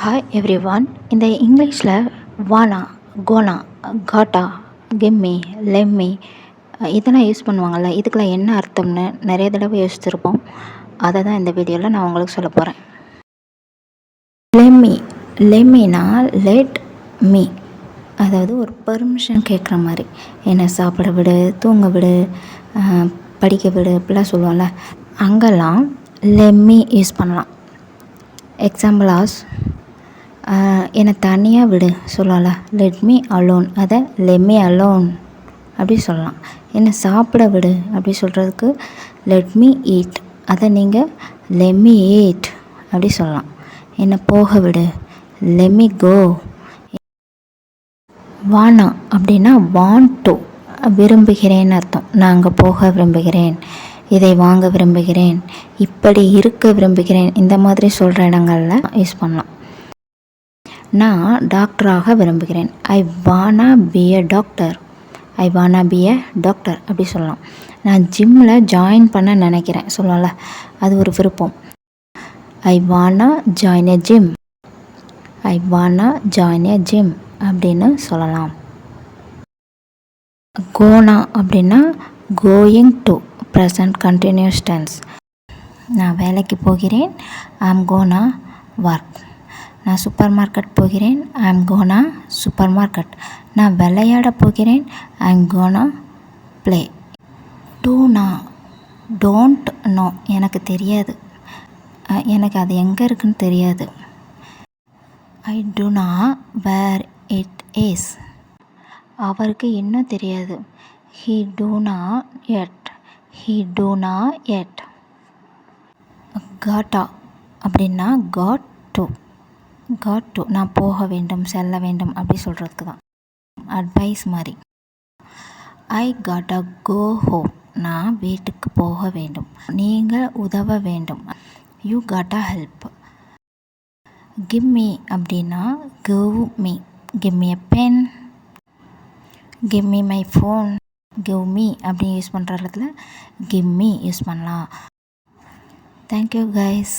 Hi everyone. இந்த இங்கிலீஷில் வானா, கோனா, காட்டா, கிம்மி, லெம்மி இதெல்லாம் யூஸ் பண்ணுவாங்கள்ல, இதுக்கெல்லாம் என்ன அர்த்தம்னு நிறைய தடவை யோசிச்சிருப்போம். அதை தான் இந்த வீடியோவில் நான் உங்களுக்கு சொல்ல போகிறேன். லெம்மி லெம்மினா லெட் மீ, அதாவது ஒரு பெர்மிஷன் கேட்குற மாதிரி. என்னை சாப்பிட விடு, தூங்க விடு, படிக்க விடு, இப்படிலாம் சொல்லுவோம்ல, அங்கெல்லாம் லெம்மி யூஸ் பண்ணலாம். எக்ஸாம்பிள் ஆஸ் என்னை தனியாக விடு சொல்லல, லெட் மீ அலோன், அதை லெம்மி அலோன் அப்படி சொல்லலாம். என்னை சாப்பிட விடு அப்படி சொல்கிறதுக்கு லெட் மீ ஈட், அதை நீங்கள் லெம்மி ஈட் அப்படி சொல்லலாம். என்னை போக விடு, லெம்மி கோ. வானா அப்படின்னா வாண்ட் டு, விரும்புகிறேன்னு அர்த்தம். நான் அங்கே போக விரும்புகிறேன், இதை வாங்க விரும்புகிறேன், இப்படி இருக்க விரும்புகிறேன், இந்த மாதிரி சொல்கிற இடங்களில் யூஸ் பண்ணலாம். நான் டாக்டராக விரும்புகிறேன், ஐ வானா பி எ டாக்டர், ஐ வானா பி எ டாக்டர் அப்படி சொல்லலாம். நான் ஜிம்மில் ஜாயின் பண்ண நினைக்கிறேன் சொல்லல, அது ஒரு விருப்பம். ஐ வானா ஜாயின் எ ஜிம், ஐ வானா ஜாயின் எ ஜிம் அப்படின்னு சொல்லலாம். கோனா அப்படின்னா going to, present continuous tense. நான் வேலைக்கு போகிறேன், ஐ ஆம் கோனா ஒர்க். நான் சூப்பர் மார்க்கெட் போகிறேன், I am gonna super market. நான் விளையாட போகிறேன், ஐ ஆம் கோனா ப்ளே. டூனா டோன்ட் நோ, எனக்கு தெரியாது, எனக்கு அது எங்கே இருக்குன்னு தெரியாது. ஐ டு நா வேர் இட் இஸ், அவருக்கு இன்னும் தெரியாது. ஹீ டு நா எட், ஹீ டு நா எட். காட்டா அப்படின்னா காட் டு, காட் டு நான் போக வேண்டும், செல்ல வேண்டும் அப்படி சொல்கிறதுக்கு தான், அட்வைஸ் மாதிரி. ஐ காட்டா கோ ஹோம், நான் வீட்டுக்கு போக வேண்டும், நீங்கள் உதவ வேண்டும், you gotta help. Give me அப்படின்னா give me, give me a pen, give me my phone. Give me அப்படின்னு யூஸ் பண்ணுற இடத்துல கிவ் மீ யூஸ் பண்ணலாம். Thank you guys.